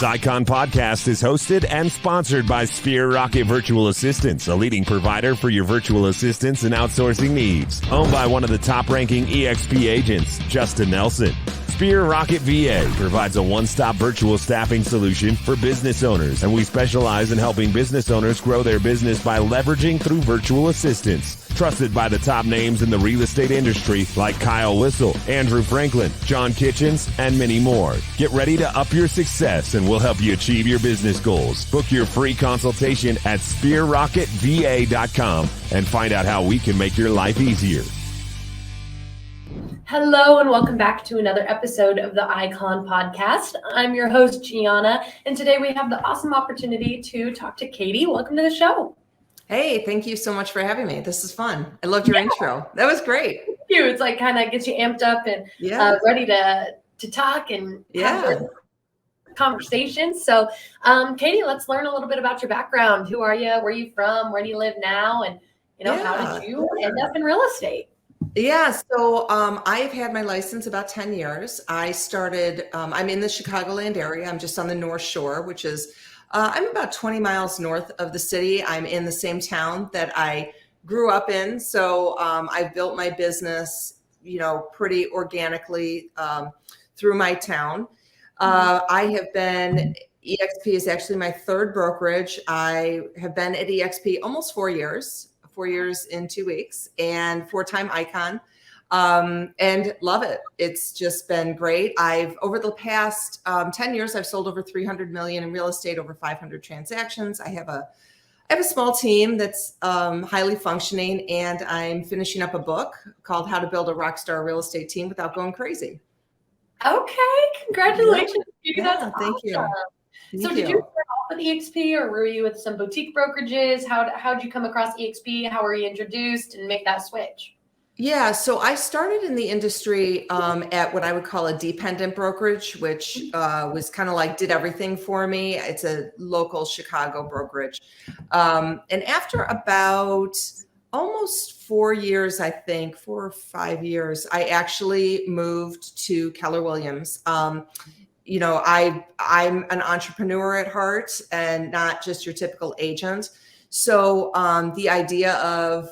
This Icon podcast is hosted and sponsored by Sphere Rocket Virtual Assistants, a leading provider for your virtual assistants and outsourcing needs. Owned by one of the top-ranking EXP agents, Justin Nelson. Sphere Rocket VA provides a one-stop virtual staffing solution for business owners, and we specialize in helping business owners grow their business by leveraging through virtual assistants. Trusted by the top names in the real estate industry like Kyle Whistle, Andrew Franklin, John Kitchens, and many more. Get ready to up your success and we'll help you achieve your business goals. Book your free consultation at sphererocketva.com and find out how we can make your life easier. Hello and welcome back to another episode of the Icon Podcast. I'm your host, Gianna, and today we have the awesome opportunity to talk to Kati. Welcome to the show. Hey, thank you so much for having me. This is fun. I loved your intro. That was great. Thank you. It's like kind of gets you amped up and ready to talk and have a conversation. So, Kati, let's learn a little bit about your background. Who are you? Where are you from? Where do you live now? And how did you end up in real estate? Yeah, so I've had my license about 10 years. I started, I'm in the Chicagoland area. I'm just on the North Shore, which is, I'm about 20 miles north of the city. I'm in the same town that I grew up in. So I've built my business, pretty organically through my town. I have been, EXP is actually my third brokerage. I have been at EXP almost 4 years. 4 years in 2 weeks, and 4-time Icon, and love it. It's just been great. Over the past 10 years, I've sold over 300 million in real estate, over 500 transactions. I have a small team that's highly functioning, and I'm finishing up a book called How to Build a Rockstar Real Estate Team Without Going Crazy. Okay, congratulations. Yeah, thank you. So did you start off with EXP, or were you with some boutique brokerages? How'd you come across EXP? How were you introduced and make that switch? Yeah, so I started in the industry at what I would call a dependent brokerage, which was kind of like did everything for me. It's a local Chicago brokerage. And after about almost 4 years, I think 4 or 5 years, I actually moved to Keller Williams. I'm an entrepreneur at heart and not just your typical agent. So the idea of,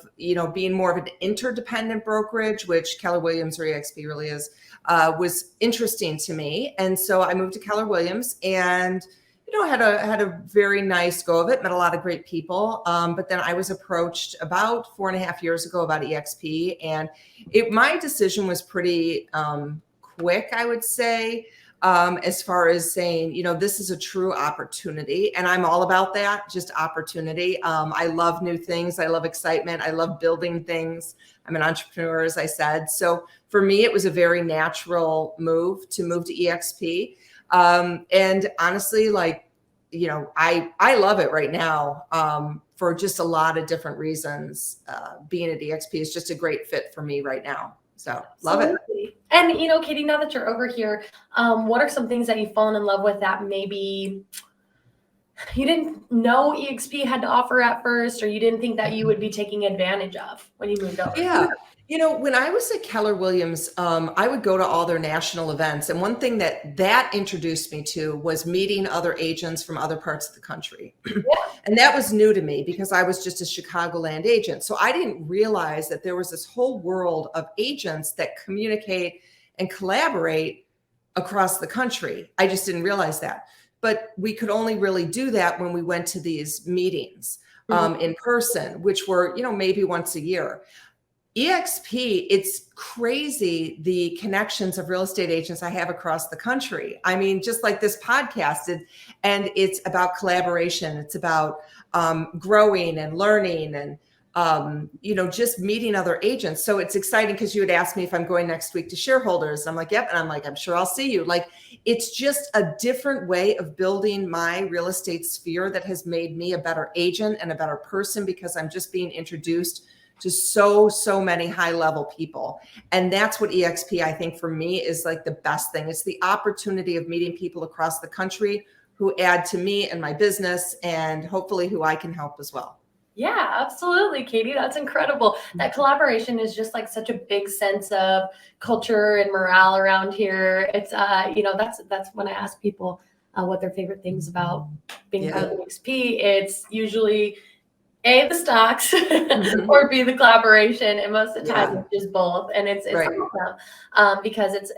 being more of an interdependent brokerage, which Keller Williams or EXP really is, was interesting to me. And so I moved to Keller Williams and, had a very nice go of it, met a lot of great people. But then I was approached about 4.5 years ago about EXP, and my decision was pretty quick, I would say. As far as saying, this is a true opportunity, and I'm all about that, just opportunity. I love new things. I love excitement. I love building things. I'm an entrepreneur, as I said. So for me, it was a very natural move to EXP. And honestly, I love it right now for just a lot of different reasons. Being at EXP is just a great fit for me right now. So love it. And, Kati, now that you're over here, what are some things that you've fallen in love with that maybe you didn't know EXP had to offer at first, or you didn't think that you would be taking advantage of when you moved over? Yeah. When I was at Keller Williams, I would go to all their national events. And one thing that introduced me to was meeting other agents from other parts of the country. And that was new to me because I was just a Chicagoland agent. So I didn't realize that there was this whole world of agents that communicate and collaborate across the country. I just didn't realize that. But we could only really do that when we went to these meetings in person, which were, maybe once a year. EXP, it's crazy the connections of real estate agents I have across the country. I mean, just like this podcast, and it's about collaboration. It's about growing and learning and, just meeting other agents. So it's exciting because you had asked me if I'm going next week to shareholders. I'm like, yep. And I'm like, I'm sure I'll see you. Like, it's just a different way of building my real estate sphere that has made me a better agent and a better person because I'm just being introduced to so many high level people. And that's what EXP, I think for me, is like the best thing. It's the opportunity of meeting people across the country who add to me and my business and hopefully who I can help as well. Yeah, absolutely, Kati. That's incredible. That collaboration is just like such a big sense of culture and morale around here. It's, that's when I ask people, what their favorite things about being part of EXP, it's usually A, the stocks, or B, the collaboration, and most of the time it's just both, and it's awesome because it's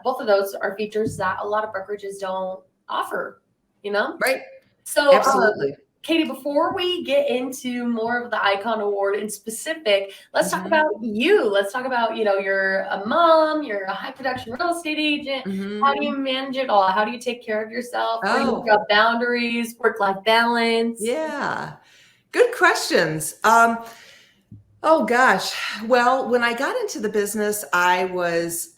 both of those are features that a lot of brokerages don't offer, Right. So absolutely. Katie, before we get into more of the Icon Award in specific, let's talk about you. Let's talk about, you're a mom, you're a high production real estate agent. How do you manage it all? How do you take care of yourself? How do you work out boundaries, work-life balance? Yeah. Good questions. Oh gosh. Well, when I got into the business, I was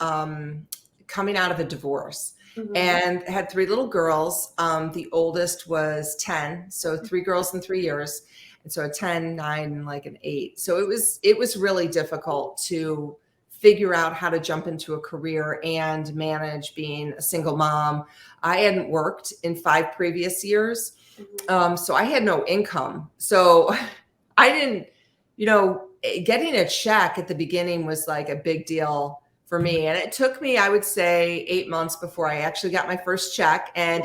coming out of a divorce and had 3 little girls. The oldest was 10, so 3 girls in 3 years. And so a 10, 9, and like an 8. So it was really difficult to figure out how to jump into a career and manage being a single mom. I hadn't worked in 5 previous years. So I had no income. So I didn't, getting a check at the beginning was like a big deal for me. And it took me, I would say, 8 months before I actually got my first check. And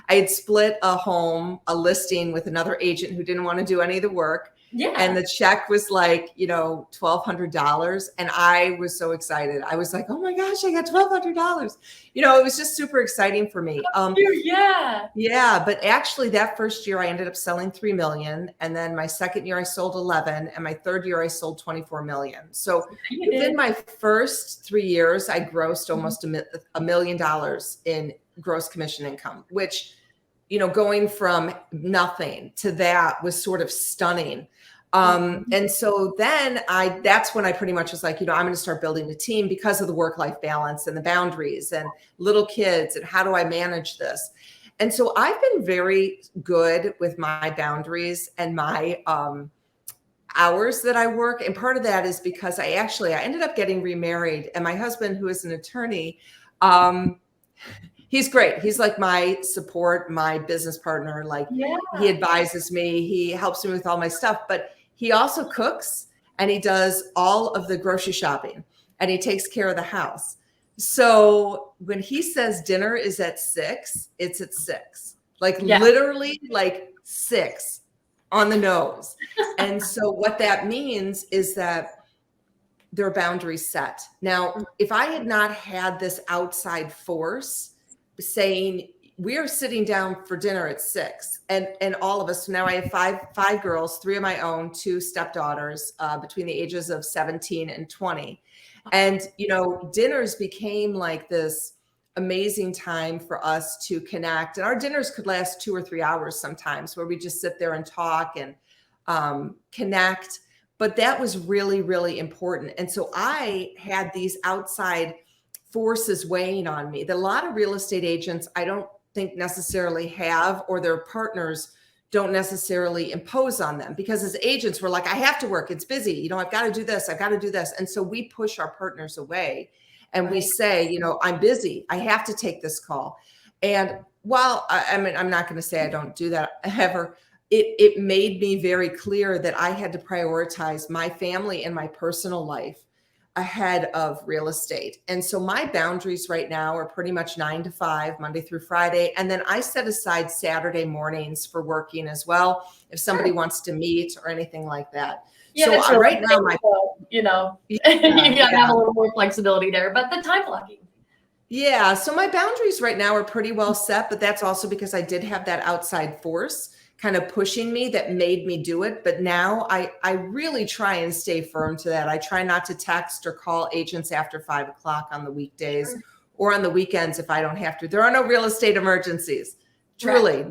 I had split a listing with another agent who didn't want to do any of the work. Yeah. And the check was like, $1,200. And I was so excited. I was like, oh my gosh, I got $1,200. It was just super exciting for me. Yeah. But actually that first year I ended up selling 3 million. And then my second year I sold 11. And my third year I sold 24 million. So within my first 3 years, I grossed almost $1 million in gross commission income, which, going from nothing to that was sort of stunning. And so then that's when I pretty much was like, I'm going to start building a team because of the work-life balance and the boundaries and little kids and how do I manage this? And so I've been very good with my boundaries and my hours that I work. And part of that is because I ended up getting remarried, and my husband, who is an attorney, he's great. He's like my support, my business partner. He advises me, he helps me with all my stuff, but he also cooks and he does all of the grocery shopping and he takes care of the house. So when he says dinner is at 6, it's at 6, literally 6 on the nose. And so what that means is that there are boundaries set. Now, if I had not had this outside force saying we are sitting down for dinner at 6, and all of us, now I have five girls, 3 of my own, 2 stepdaughters between the ages of 17 and 20. And, dinners became like this amazing time for us to connect. And our dinners could last 2 or 3 hours sometimes, where we just sit there and talk and connect. But that was really, really important. And so I had these outside forces weighing on me that a lot of real estate agents I don't think necessarily have, or their partners don't necessarily impose on them, because as agents we're like, I have to work, it's busy, I've got to do this, I've got to do this. And so we push our partners away and we say, I'm busy, I have to take this call. And while I'm not going to say I don't do that ever, it made me very clear that I had to prioritize my family and my personal life ahead of real estate. And so my boundaries right now are pretty much 9 to 5, Monday through Friday. And then I set aside Saturday mornings for working as well, if somebody wants to meet or anything like that. Yeah, so right now, you gotta have a little more flexibility there, but the time blocking. Yeah. So my boundaries right now are pretty well set, but that's also because I did have that outside force kind of pushing me that made me do it. But now I really try and stay firm to that. I try not to text or call agents after 5 o'clock on the weekdays or on the weekends if I don't have to. There are no real estate emergencies. Truly.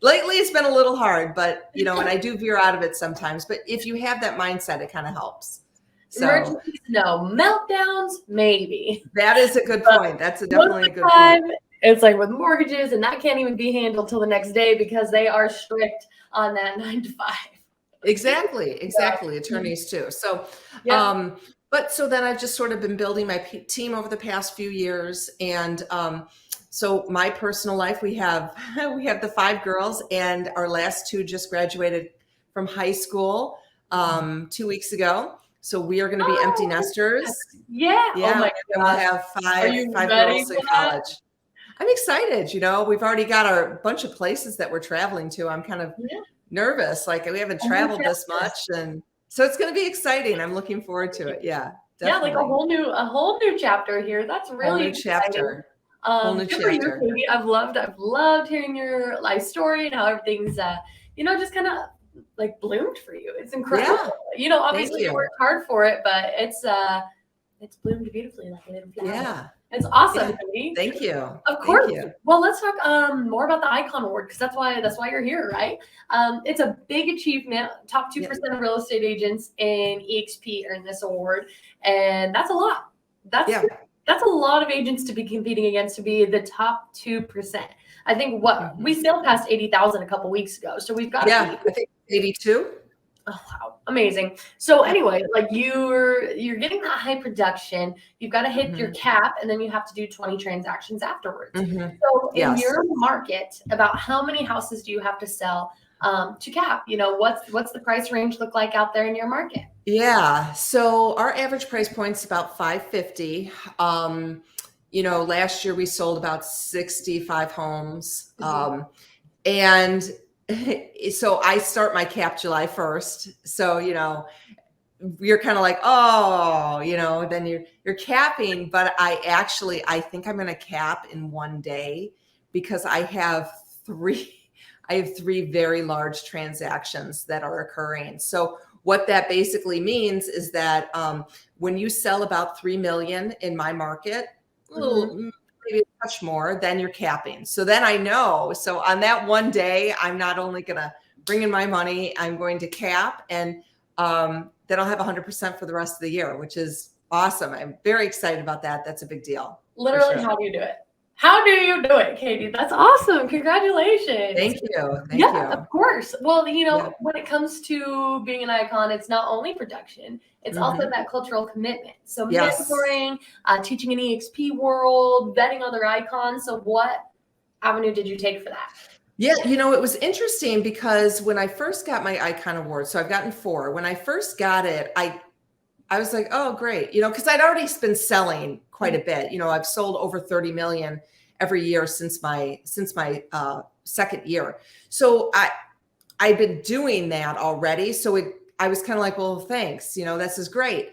Lately it's been a little hard, but and I do veer out of it sometimes. But if you have that mindset, it kind of helps. So, emergencies, no. Meltdowns, maybe. That is a good point. That's definitely a good point. It's like with mortgages, and that can't even be handled till the next day because they are strict on that 9 to 5. Exactly. Attorneys too. So, but so then I've just sort of been building my team over the past few years. And so my personal life, we have the 5 girls, and our last 2 just graduated from high school 2 weeks ago. So we are going to be empty nesters. Yeah. Oh my God. We'll have five girls in college. I'm excited. We've already got our bunch of places that we're traveling to. I'm kind of nervous. Like we haven't traveled this much. And so it's going to be exciting. I'm looking forward to it. Yeah. Definitely. Yeah, like a whole new chapter here. That's really exciting. Whole new chapter. You, I've loved hearing your life story and how everything's just kind of like bloomed for you. It's incredible. Yeah. Obviously you worked hard for it, but it's bloomed beautifully like a little flower. Yeah. It's awesome, Kati. Thank you. Of course. Well, let's talk more about the Icon Award, because that's why you're here, right? It's a big achievement. Top 2% of real estate agents in EXP earn this award, and that's a lot. That's a lot of agents to be competing against to be the top 2%. I think we sailed past 80,000 a couple weeks ago, so we've got I think 82. Oh wow, amazing. So anyway, like you're getting that high production, you've got to hit your cap, and then you have to do 20 transactions afterwards. So in your market, about how many houses do you have to sell to cap? What's the price range look like out there in your market? Yeah. So our average price point's about $550. Last year we sold about 65 homes. And so I start my cap July 1st. So, you're kind of like, then you're capping, but I think I'm going to cap in one day, because I have three very large transactions that are occurring. So what that basically means is that when you sell about 3 million in my market, maybe a touch more, then you're capping. So then I know. So on that one day, I'm not only going to bring in my money, I'm going to cap, and then I'll have 100% for the rest of the year, which is awesome. I'm very excited about that. That's a big deal. Literally, how do you do it? How do you do it, Kati? That's awesome. Congratulations. Thank you. Thank you. Of course. Well, when it comes to being an icon, it's not only production, it's also that cultural commitment. So mentoring, teaching an EXP world, vetting other icons. So what avenue did you take for that? Yeah, it was interesting, because when I first got my Icon Award, so I've gotten 4. When I first got it, I was like, oh, great. Because I'd already been selling quite a bit. I've sold over 30 million every year since my second year. So I've been doing that already. So I was kind of like, well, thanks. This is great.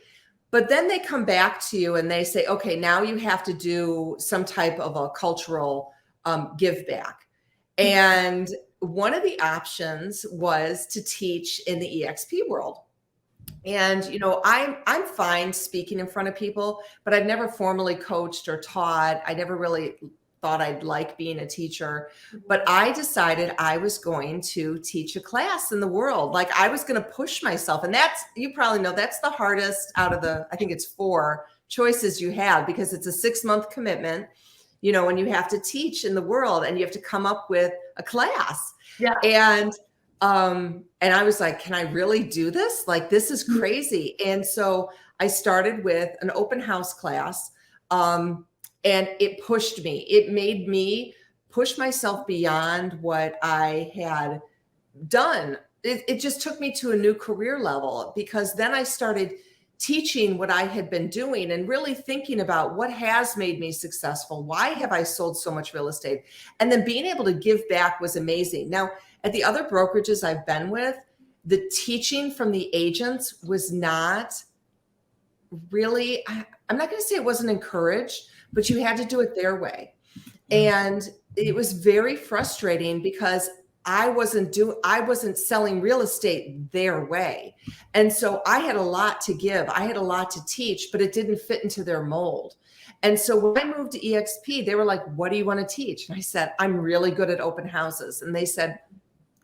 But then they come back to you and they say, okay, now you have to do some type of a cultural give back. And one of the options was to teach in the EXP world. And, I'm fine speaking in front of people, but I've never formally coached or taught. I never really thought I'd like being a teacher, but I decided I was going to teach a class in the world. Like I was going to push myself. And you probably know, that's the hardest out of I think it's 4 choices you have, because it's a 6-month commitment, when you have to teach in the world and you have to come up with a class. Yeah. And I was like, can I really do this? Like, this is crazy. And so I started with an open house class. And it pushed me. It made me push myself beyond what I had done. It just took me to a new career level, because then I started teaching what I had been doing and really thinking about what has made me successful. Why have I sold so much real estate? And then being able to give back was amazing. Now, at the other brokerages I've been with, the teaching from the agents was not really, I'm not going to say it wasn't encouraged, but you had to do it their way. And it was very frustrating, because I wasn't selling real estate their way. And so I had a lot to give. I had a lot to teach, but it didn't fit into their mold. And so when I moved to EXP, they were like, what do you want to teach? And I said, I'm really good at open houses. And they said,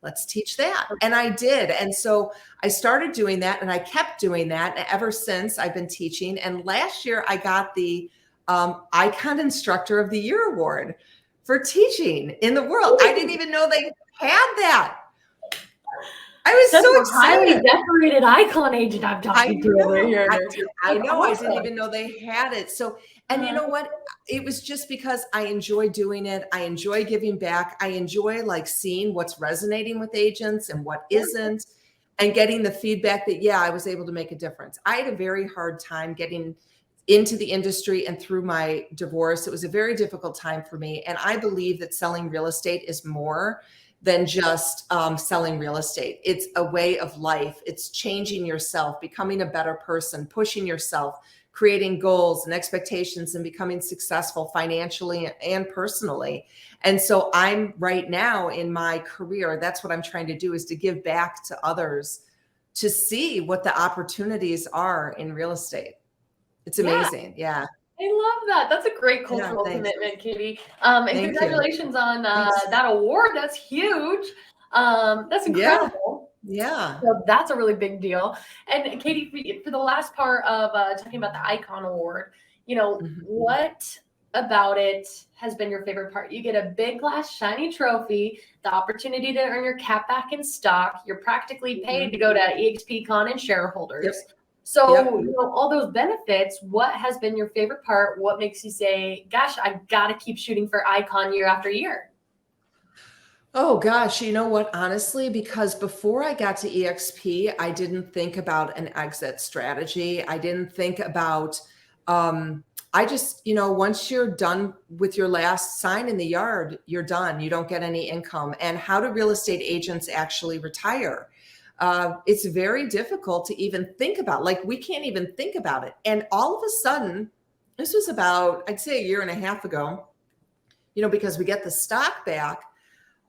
let's teach that. And I did. And so I started doing that, and I kept doing that. And ever since, I've been teaching. And last year I got the Icon Instructor of the Year award for teaching in the world. I didn't even know they had that. I was so excited. Highly decorated icon agent I'm talking to over here. I know. I didn't even know they had it. So, and you know what? It was just because I enjoy doing it. I enjoy giving back. I enjoy like seeing what's resonating with agents and what isn't, and getting the feedback that, yeah, I was able to make a difference. I had a very hard time getting into the industry and through my divorce. It was a very difficult time for me. And I believe that selling real estate is more than just selling real estate. It's a way of life. It's changing yourself, becoming a better person, pushing yourself, creating goals and expectations, and becoming successful financially and personally. And so I'm right now in my career, that's what I'm trying to do, is to give back to others to see what the opportunities are in real estate. It's amazing. Yeah. I love that. That's a great cultural commitment, Katie. And Thank congratulations on that award. That's huge. That's incredible. Yeah. So that's a really big deal. And Katie, for the last part of talking about the Icon Award, you know, what about it has been your favorite part? You get a big glass shiny trophy, the opportunity to earn your cap back in stock. You're practically paid to go to EXP Con and shareholders. Yep. So, you know, all those benefits, what has been your favorite part? What makes you say, gosh, I got to keep shooting for Icon year after year? Oh gosh, you know what? Honestly, because before I got to EXP, I didn't think about an exit strategy. I didn't think about, I just, you know, once you're done with your last sign in the yard, you're done. You don't get any income. And how do real estate agents actually retire? It's very difficult to even think about. Like, we can't even think about it. And all of a sudden, this was about, I'd say, a year and a half ago, you know, because we get the stock back.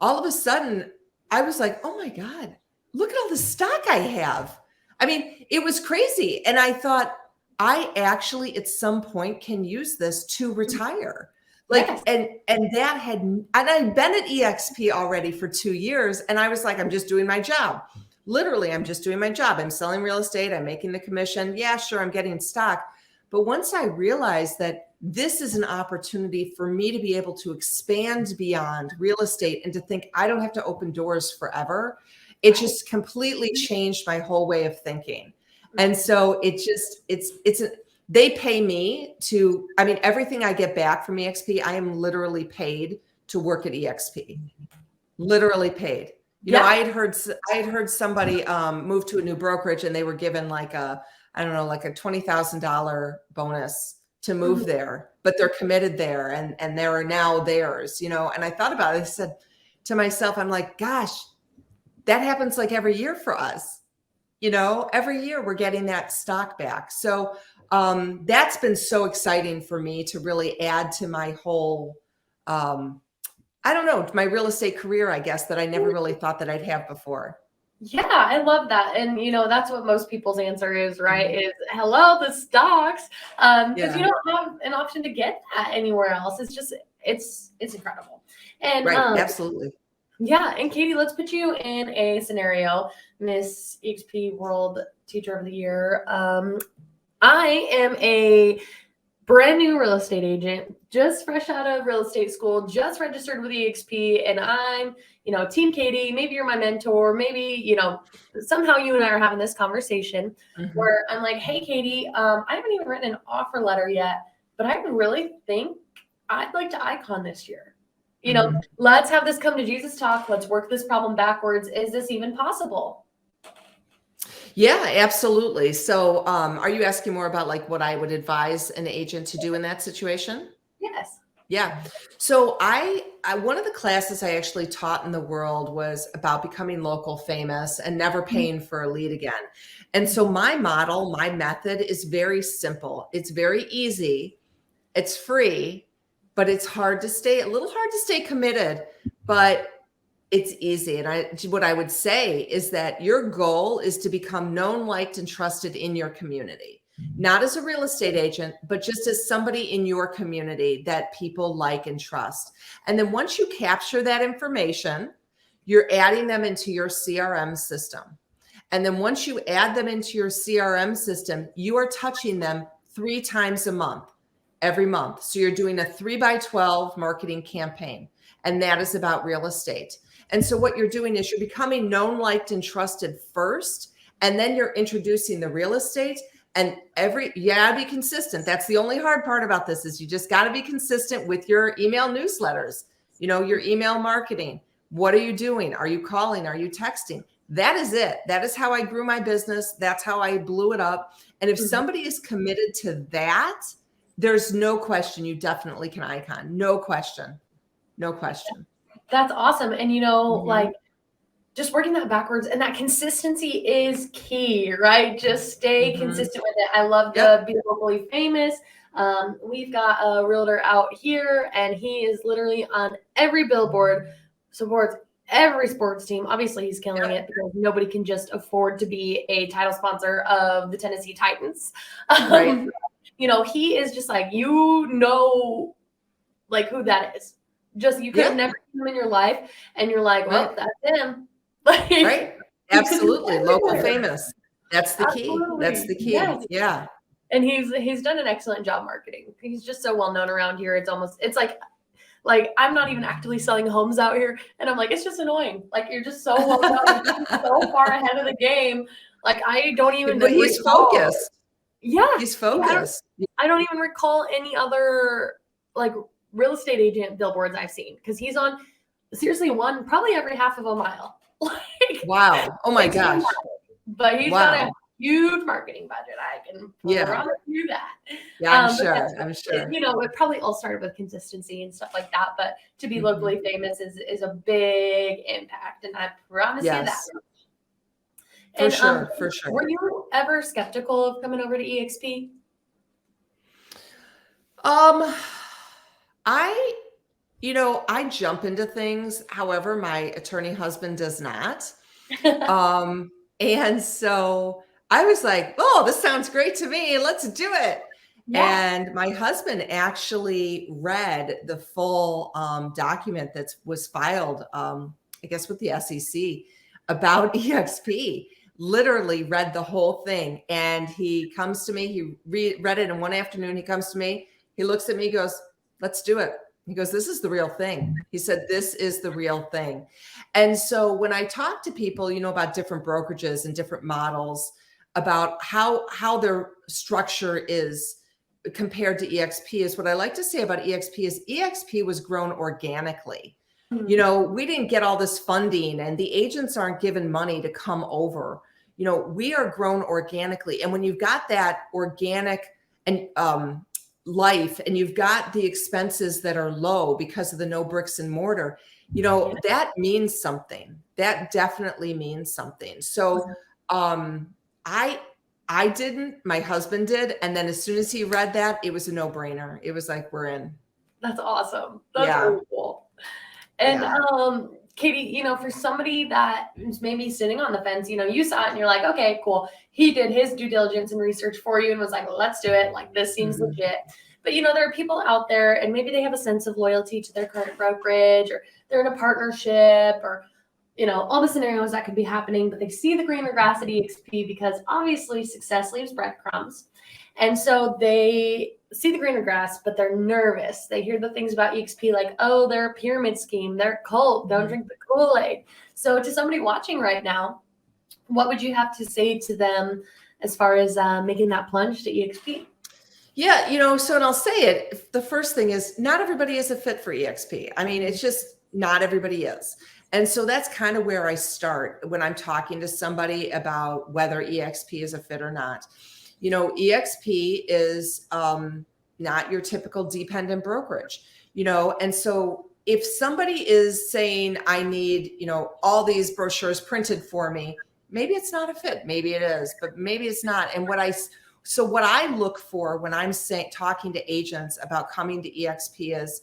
All of a sudden, I was like, oh my God, look at all the stock I have. I mean, it was crazy. And I thought, I actually at some point can use this to retire. Like, and that had, and I'd been at EXP already for 2 years. And I was like, I'm just doing my job. Literally, I'm just doing my job. I'm selling real estate. I'm making the commission. Yeah, sure. I'm getting stock. But once I realized that this is an opportunity for me to be able to expand beyond real estate and to think I don't have to open doors forever, it just completely changed my whole way of thinking. And so it just, they pay me to, I mean, everything I get back from EXP, I am literally paid to work at EXP, literally paid. You know, I had heard somebody move to a new brokerage and they were given like a, I don't know, like a $20,000 bonus to move there, but they're committed there and they're now theirs, you know? And I thought about it. I said to myself, I'm like, gosh, that happens like every year for us. You know, every year we're getting that stock back. So that's been so exciting for me to really add to my whole, I don't know, my real estate career, I guess, that I never really thought that I'd have before. Yeah, I love that. And, you know, that's what most people's answer is, right? Is hello, the stocks. Because you don't have an option to get that anywhere else. It's just, it's incredible. And absolutely. Yeah. And Katie, let's put you in a scenario, Miss EXP World Teacher of the Year. I am a brand new real estate agent, just fresh out of real estate school, just registered with EXP. And I'm, you know, Team Katie, maybe you're my mentor. Maybe, you know, somehow you and I are having this conversation where I'm like, hey, Katie, I haven't even written an offer letter yet, but I really think I'd like to Icon this year. You know, let's have this come to Jesus talk. Let's work this problem backwards. Is this even possible? Yeah, absolutely. So are you asking more about like what I would advise an agent to do in that situation? Yes. Yeah. So I one of the classes I actually taught in the world was about becoming local famous and never paying for a lead again. And so my model, my method is very simple. It's very easy. It's free, but it's a little hard to stay committed, but it's easy. And what I would say is that your goal is to become known, liked, and trusted in your community, not as a real estate agent, but just as somebody in your community that people like and trust. And then once you capture that information, you're adding them into your CRM system. And then once you add them into your CRM system, you are touching them 3 times a month, every month. So you're doing a 3x12 marketing campaign, and that is about real estate. And so what you're doing is you're becoming known, liked, and trusted first, and then you're introducing the real estate. And you gotta be consistent. That's the only hard part about this, is you just got to be consistent with your email newsletters, you know, your email marketing. What are you doing? Are you calling? Are you texting? that is it. That is how I grew my business. That's how I blew it up. And if somebody is committed to that, there's no question you definitely can icon. No question. No question. That's awesome. And, like, just working that backwards, and that consistency is key, right? Just stay consistent with it. I love to be locally famous. We've got a realtor out here, and he is literally on every billboard, supports every sports team. Obviously, he's killing it because nobody can just afford to be a title sponsor of the Tennessee Titans. Right. He is just like, like who that is. Just, you could have never seen him in your life, and you're like, well, that's him. Like, right. Absolutely. Local famous. That's the key. Absolutely. That's the key. Yes. Yeah. And he's done an excellent job marketing. He's just so well known around here. It's like I'm not even actively selling homes out here, and I'm like, it's just annoying. Like, you're just so well known, you're so far ahead of the game. Like, I don't even. But he's focused. Yeah, he's focused. I don't even recall any other like real estate agent billboards I've seen, because he's on seriously one probably every half of a mile. Like, wow. Oh my gosh. But he's got a huge marketing budget. I can promise you that. Yeah, I'm sure. I'm sure. It probably all started with consistency and stuff like that. But to be locally famous is a big impact, and I promise you that. For sure. For sure. Were you ever skeptical of coming over to EXP? I jump into things. However, my attorney husband does not. And so I was like, oh, this sounds great to me. Let's do it. Yeah. And my husband actually read the full document that was filed, I guess, with the SEC about EXP. Literally read the whole thing. And he comes to me. He read it in one afternoon. He comes to me. He looks at me, goes, let's do it. He goes, this is the real thing. He said, this is the real thing. And so when I talk to people, about different brokerages and different models, about how their structure is compared to EXP, is what I like to say about EXP is EXP was grown organically. We didn't get all this funding, and the agents aren't given money to come over. We are grown organically. And when you've got that organic and life, and you've got the expenses that are low because of the no bricks and mortar, that means something. That definitely means something. So I didn't, my husband did. And then as soon as he read that, it was a no-brainer. It was like, we're in. That's awesome. That's really cool. And Katie, for somebody that is maybe sitting on the fence, you saw it and you're like, okay, cool. He did his due diligence and research for you and was like, let's do it. Like, this seems legit. But, there are people out there, and maybe they have a sense of loyalty to their current brokerage, or they're in a partnership, or, all the scenarios that could be happening, but they see the greener grass at EXP because obviously success leaves breadcrumbs. And so they see the greener grass, but they're nervous. They hear the things about EXP like, oh, they're a pyramid scheme, they're a cult, don't drink the Kool-Aid. So to somebody watching right now, what would you have to say to them as far as making that plunge to EXP? Yeah, so, and I'll say it, the first thing is not everybody is a fit for EXP. I mean, it's just not everybody is. And so that's kind of where I start when I'm talking to somebody about whether EXP is a fit or not. EXP is not your typical dependent brokerage, and so if somebody is saying, I need, all these brochures printed for me, maybe it's not a fit. Maybe it is, but maybe it's not. And what I look for when I'm talking to agents about coming to EXP is,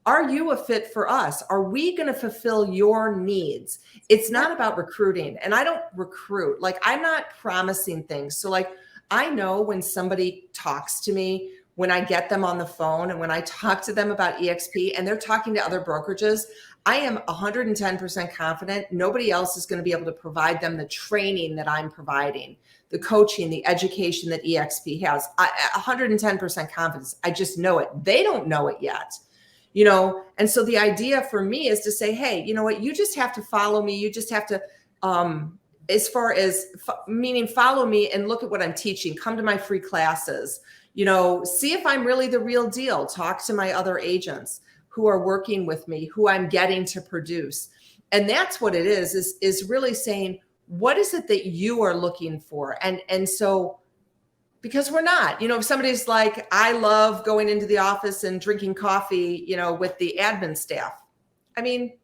are you a fit for us? Are we going to fulfill your needs? It's not about recruiting. And I don't recruit. Like, I'm not promising things. So like, I know when somebody talks to me, when I get them on the phone and when I talk to them about EXP and they're talking to other brokerages, I am 110% confident nobody else is going to be able to provide them the training that I'm providing, the coaching, the education that EXP has. 110% confidence. I just know it. They don't know it yet. And so the idea for me is to say, hey, you know what, you just have to follow me. You just have to, as far as meaning follow me and look at what I'm teaching, come to my free classes, see if I'm really the real deal. Talk to my other agents who are working with me, who I'm getting to produce. And that's what it is really saying, what is it that you are looking for? And so, because we're not, if somebody's like, I love going into the office and drinking coffee, with the admin staff, I mean,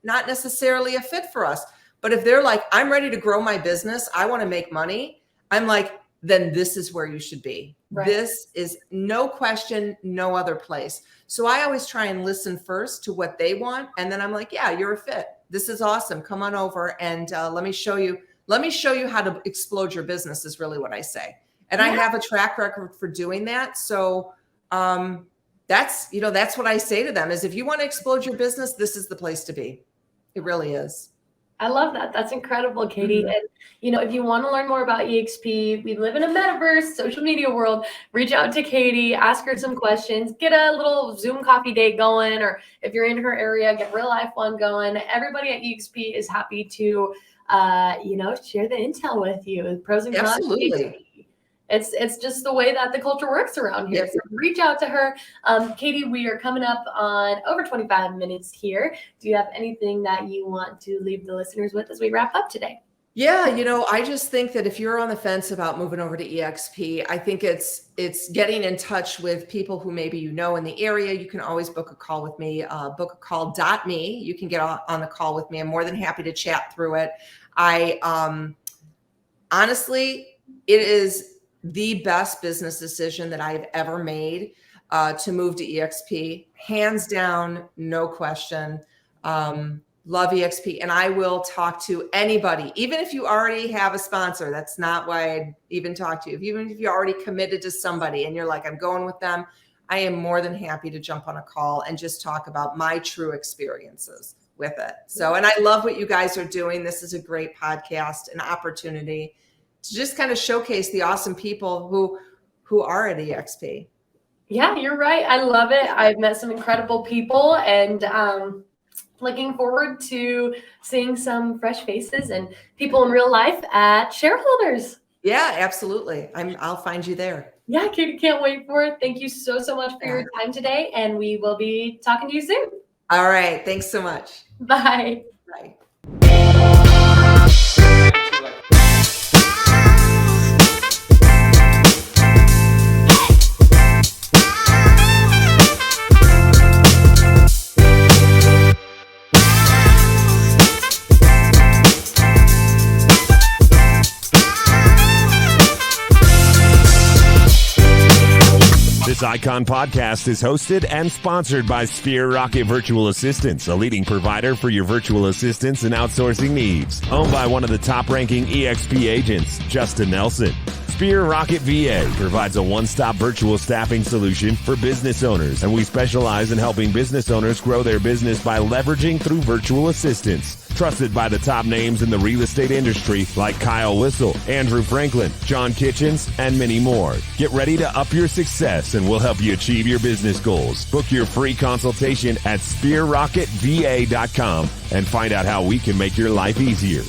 not necessarily a fit for us. But if they're like, I'm ready to grow my business, I want to make money, I'm like, then this is where you should be. Right. This is no question, no other place. So I always try and listen first to what they want. And then I'm like, yeah, you're a fit. This is awesome. Come on over and let me show you how to explode your business is really what I say. And I have a track record for doing that. So that's what I say to them is if you want to explode your business, this is the place to be. It really is. I love that. That's incredible, Kati. Mm-hmm. And, if you want to learn more about EXP, we live in a metaverse, social media world, reach out to Kati, ask her some questions, get a little Zoom coffee date going, or if you're in her area, get real life one going. Everybody at EXP is happy to, share the intel with you, the pros and cons. Absolutely. It's just the way that the culture works around here. Yes. So reach out to her. Kati, we are coming up on over 25 minutes here. Do you have anything that you want to leave the listeners with as we wrap up today? Yeah, I just think that if you're on the fence about moving over to EXP, I think it's getting in touch with people who maybe in the area. You can always book a call with me, bookacall.me. You can get on the call with me. I'm more than happy to chat through it. Honestly, it is the best business decision that I've ever made to move to EXP. Hands down, no question. Love EXP. And I will talk to anybody, even if you already have a sponsor. That's not why I'd even talk to you. Even if you're already committed to somebody and you're like, I'm going with them, I am more than happy to jump on a call and just talk about my true experiences with it. So, and I love what you guys are doing. This is a great podcast, an opportunity to just kind of showcase the awesome people who are at EXP. Yeah, you're right. I love it. I've met some incredible people and looking forward to seeing some fresh faces and people in real life at shareholders. Yeah, absolutely. I'll find you there. Yeah, Kati, can't wait for it. Thank you so much for your time today. And we will be talking to you soon. All right. Thanks so much. Bye. Bye. This Icon podcast is hosted and sponsored by Sphere Rocket Virtual Assistants, a leading provider for your virtual assistants and outsourcing needs. Owned by one of the top-ranking EXP agents, Justin Nelson. Sphere Rocket VA provides a one-stop virtual staffing solution for business owners, and we specialize in helping business owners grow their business by leveraging through virtual assistants. Trusted by the top names in the real estate industry like Kyle Whistle, Andrew Franklin, John Kitchens, and many more. Get ready to up your success and we'll help you achieve your business goals. Book your free consultation at sphererocketva.com and find out how we can make your life easier.